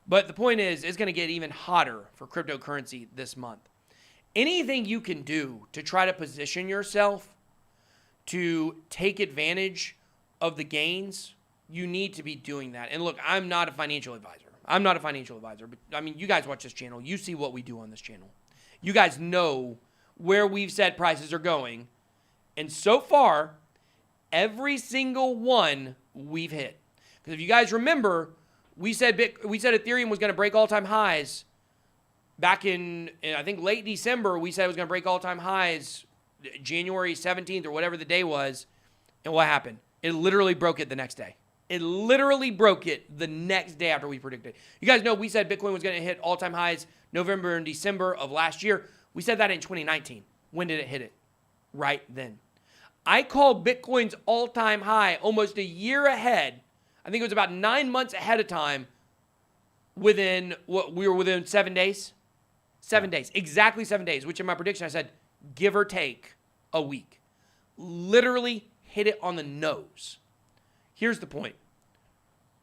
But the point is, it's going to get even hotter for cryptocurrency this month. Anything you can do to try to position yourself to take advantage of the gains, you need to be doing that. And look, I'm not a financial advisor. But I mean, you guys watch this channel. You see what we do on this channel. You guys know where we've said prices are going. And so far, every single one we've hit. Because if you guys remember, we said Ethereum was going to break all-time highs back in, I think, late December. We said it was going to break all-time highs January 17th or whatever the day was. And what happened? It literally broke it the next day. It literally broke it the next day after we predicted. You guys know we said Bitcoin was going to hit all-time highs November and December of last year. We said that in 2019. When did it hit it? Right then. I called Bitcoin's all-time high almost a year ahead. I think it was about 9 months ahead of time. We were within 7 days. 7 days. Exactly 7 days, which in my prediction I said, give or take a week. Literally hit it on the nose. Here's the point.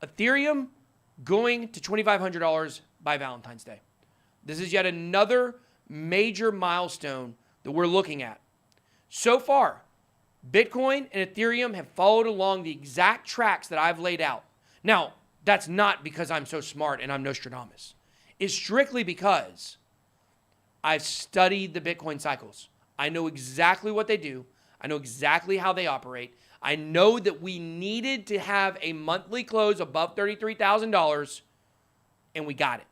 Ethereum going to $2,500 by Valentine's Day. This is yet another major milestone that we're looking at. So far, Bitcoin and Ethereum have followed along the exact tracks that I've laid out. Now, that's not because I'm so smart and I'm Nostradamus. It's strictly because I've studied the Bitcoin cycles. I know exactly what they do. I know exactly how they operate. I know that we needed to have a monthly close above $33,000, and we got it.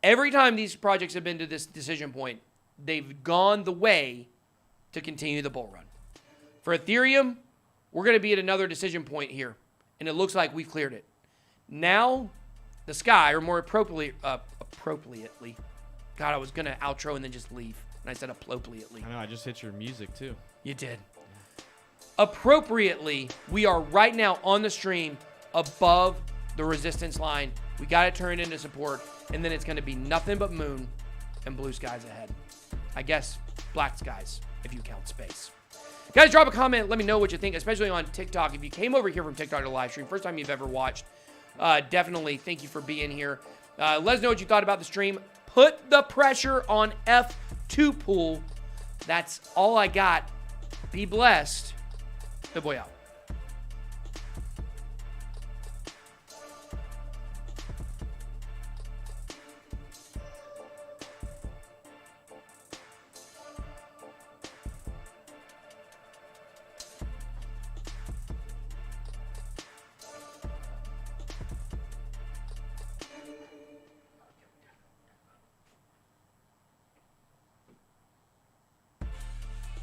Every time these projects have been to this decision point, they've gone the way to continue the bull run. For Ethereum, we're going to be at another decision point here, and it looks like we've cleared it. Now, the sky, or more appropriately, God, I was going to outro and then just leave, and I said appropriately. I know, I just hit your music too. You did. Appropriately, we are right now on the stream above the resistance line. We got to turn it into support, and then it's going to be nothing but moon and blue skies ahead. I guess black skies, if you count space. Guys, drop a comment. Let me know what you think, especially on TikTok. If you came over here from TikTok to live stream, first time you've ever watched, definitely thank you for being here. Let us know what you thought about the stream. Put the pressure on F2Pool. That's all I got. Be blessed. Good boy out.